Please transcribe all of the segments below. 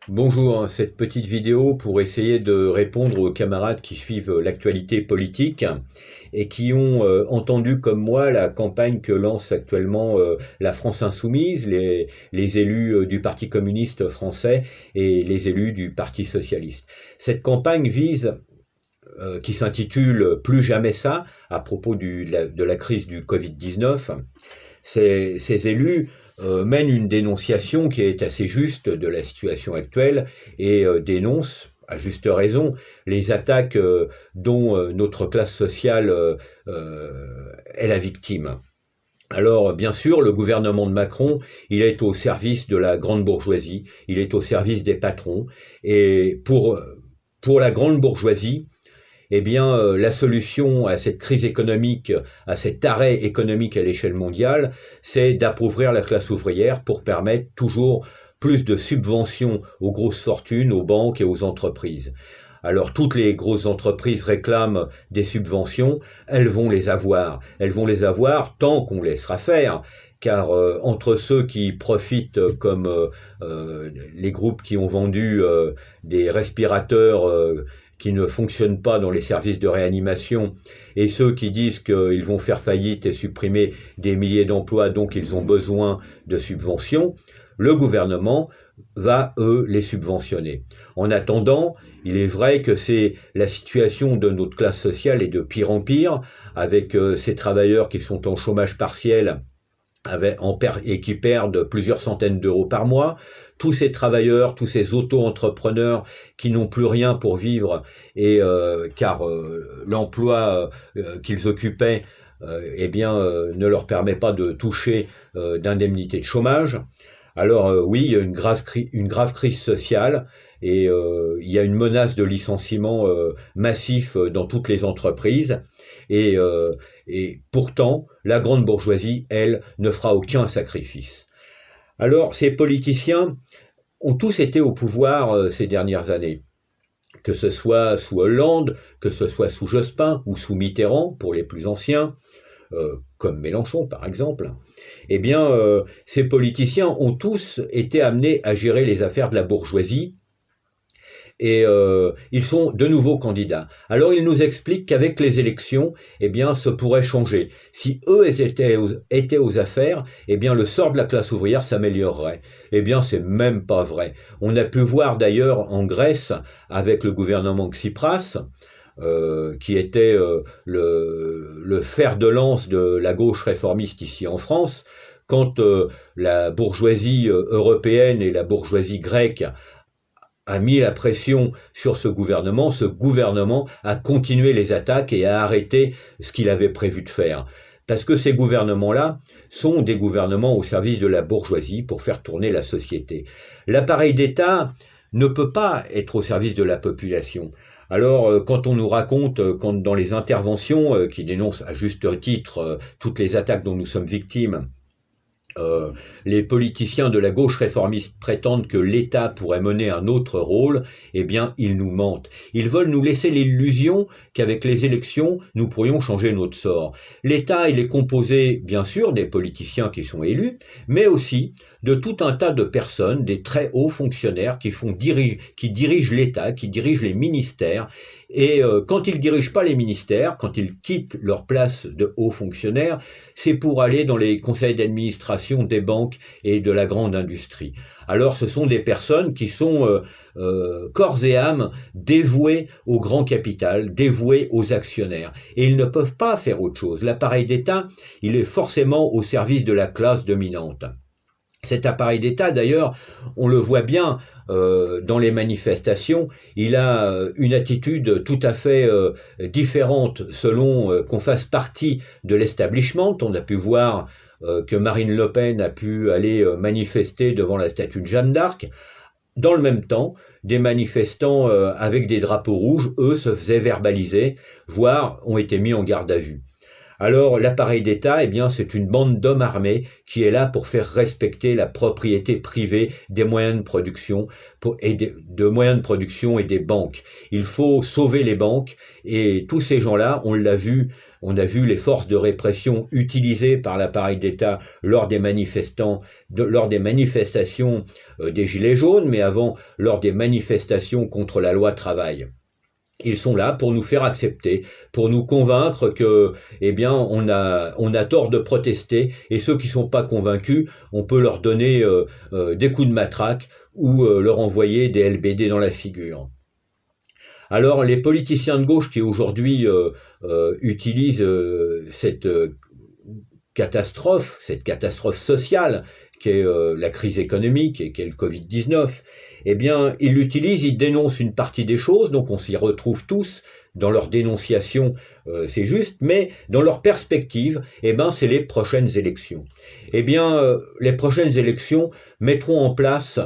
Bonjour, cette petite vidéo pour essayer de répondre aux camarades qui suivent l'actualité politique et qui ont entendu comme moi la campagne que lance actuellement la France Insoumise, les élus du Parti communiste français et les élus du Parti socialiste. Cette campagne vise, qui s'intitule Plus jamais ça, à propos de la crise du Covid-19, ces élus mènent une dénonciation qui est assez juste de la situation actuelle et dénoncent, à juste raison, les attaques dont notre classe sociale est la victime. Alors, bien sûr, le gouvernement de Macron, il est au service de la grande bourgeoisie, il est au service des patrons, et pour la grande bourgeoisie, eh bien, la solution à cette crise économique, à cet arrêt économique à l'échelle mondiale, c'est d'appauvrir la classe ouvrière pour permettre toujours plus de subventions aux grosses fortunes, aux banques et aux entreprises. Alors toutes les grosses entreprises réclament des subventions, elles vont les avoir. Elles vont les avoir tant qu'on laissera faire, car entre ceux qui profitent comme les groupes qui ont vendu des respirateurs qui ne fonctionnent pas dans les services de réanimation et ceux qui disent qu'ils vont faire faillite et supprimer des milliers d'emplois, donc ils ont besoin de subventions, le gouvernement va, eux, les subventionner. En attendant, il est vrai que c'est la situation de notre classe sociale est de pire en pire, avec ces travailleurs qui sont en chômage partiel et qui perdent plusieurs centaines d'euros par mois, tous ces travailleurs, tous ces auto-entrepreneurs qui n'ont plus rien pour vivre et car l'emploi qu'ils occupaient ne leur permet pas de toucher d'indemnité de chômage. Alors oui, il y a une grave crise sociale et il y a une menace de licenciement massif dans toutes les entreprises. Et, et pourtant, la grande bourgeoisie, elle, ne fera aucun sacrifice. Alors, ces politiciens ont tous été au pouvoir ces dernières années, que ce soit sous Hollande, que ce soit sous Jospin ou sous Mitterrand, pour les plus anciens, comme Mélenchon par exemple. Eh bien, ces politiciens ont tous été amenés à gérer les affaires de la bourgeoisie, et ils sont de nouveaux candidats. Alors ils nous expliquent qu'avec les élections, eh bien, ce pourrait changer. Si eux étaient aux affaires, eh bien, le sort de la classe ouvrière s'améliorerait. Eh bien, c'est même pas vrai. On a pu voir d'ailleurs en Grèce, avec le gouvernement Tsipras, qui était le fer de lance de la gauche réformiste ici en France, quand la bourgeoisie européenne et la bourgeoisie grecque a mis la pression sur ce gouvernement a continué les attaques et a arrêté ce qu'il avait prévu de faire. Parce que ces gouvernements-là sont des gouvernements au service de la bourgeoisie pour faire tourner la société. L'appareil d'État ne peut pas être au service de la population. Alors, quand on nous raconte, quand dans les interventions qui dénoncent à juste titre toutes les attaques dont nous sommes victimes, les politiciens de la gauche réformiste prétendent que l'État pourrait mener un autre rôle, eh bien, ils nous mentent. Ils veulent nous laisser l'illusion qu'avec les élections, nous pourrions changer notre sort. L'État, il est composé, bien sûr, des politiciens qui sont élus, mais aussi de tout un tas de personnes, des très hauts fonctionnaires qui dirigent l'État, qui dirigent les ministères. Et quand ils dirigent pas les ministères, quand ils quittent leur place de hauts fonctionnaires, c'est pour aller dans les conseils d'administration des banques et de la grande industrie. Alors ce sont des personnes qui sont corps et âme dévouées au grand capital, dévouées aux actionnaires. Et ils ne peuvent pas faire autre chose. L'appareil d'État, il est forcément au service de la classe dominante. Cet appareil d'État, d'ailleurs, on le voit bien dans les manifestations, il a une attitude tout à fait différente selon qu'on fasse partie de l'establishment. On a pu voir que Marine Le Pen a pu aller manifester devant la statue de Jeanne d'Arc. Dans le même temps, des manifestants avec des drapeaux rouges, eux, se faisaient verbaliser, voire ont été mis en garde à vue. Alors l'appareil d'État, eh bien, c'est une bande d'hommes armés qui est là pour faire respecter la propriété privée des moyens de production et des banques. Il faut sauver les banques et tous ces gens-là, on l'a vu On a vu les forces de répression utilisées par l'appareil d'État lors des manifestations des Gilets jaunes, mais avant, lors des manifestations contre la loi travail. Ils sont là pour nous faire accepter, pour nous convaincre que, eh bien, on a tort de protester, et ceux qui sont pas convaincus, on peut leur donner des coups de matraque ou leur envoyer des LBD dans la figure. Alors, les politiciens de gauche qui aujourd'hui utilisent cette catastrophe sociale qu'est la crise économique et qu'est le Covid-19, eh bien, ils l'utilisent, ils dénoncent une partie des choses, donc on s'y retrouve tous dans leur dénonciation, c'est juste, mais dans leur perspective, eh ben, c'est les prochaines élections. Eh bien, les prochaines élections mettront en place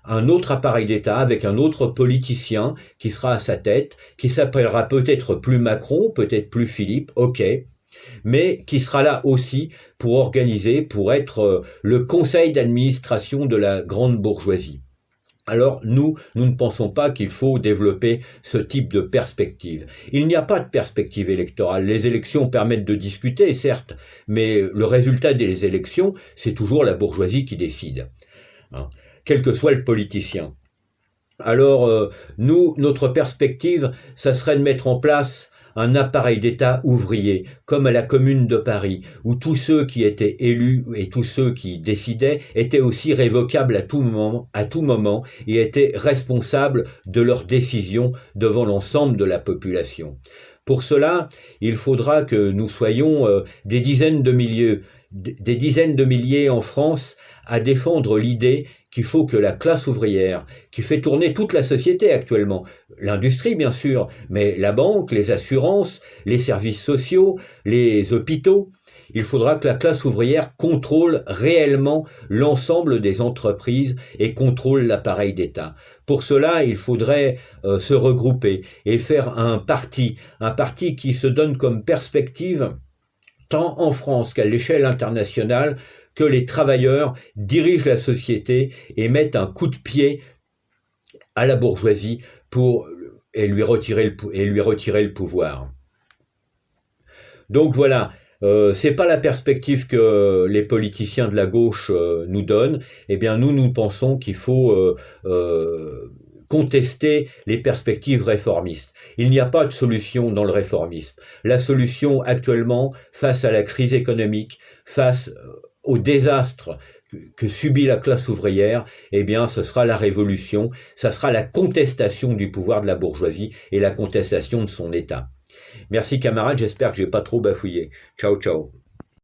un autre appareil d'État avec un autre politicien qui sera à sa tête, qui s'appellera peut-être plus Macron, peut-être plus Philippe, ok, mais qui sera là aussi pour organiser, pour être le conseil d'administration de la grande bourgeoisie. Alors nous ne pensons pas qu'il faut développer ce type de perspective. Il n'y a pas de perspective électorale. Les élections permettent de discuter, certes, mais le résultat des élections, c'est toujours la bourgeoisie qui décide, hein, quel que soit le politicien. Alors nous, notre perspective, ça serait de mettre en place un appareil d'État ouvrier, comme à la Commune de Paris, où tous ceux qui étaient élus et tous ceux qui décidaient étaient aussi révocables à tout moment et étaient responsables de leurs décisions devant l'ensemble de la population. Pour cela, il faudra que nous soyons des dizaines de milliers en France à défendre l'idée qu'il faut que la classe ouvrière, qui fait tourner toute la société actuellement, l'industrie bien sûr, mais la banque, les assurances, les services sociaux, les hôpitaux, il faudra que la classe ouvrière contrôle réellement l'ensemble des entreprises et contrôle l'appareil d'État. Pour cela, il faudrait se regrouper et faire un parti qui se donne comme perspective, tant en France qu'à l'échelle internationale, que les travailleurs dirigent la société et mettent un coup de pied à la bourgeoisie et lui retirer le pouvoir. Donc voilà, c'est pas la perspective que les politiciens de la gauche nous donnent. Eh bien nous pensons qu'il faut contester les perspectives réformistes. Il n'y a pas de solution dans le réformisme. La solution actuellement, face à la crise économique, face au désastre que subit la classe ouvrière, eh bien, ce sera la révolution, ça sera la contestation du pouvoir de la bourgeoisie et la contestation de son État. Merci camarades, j'espère que j'ai pas trop bafouillé. Ciao, ciao.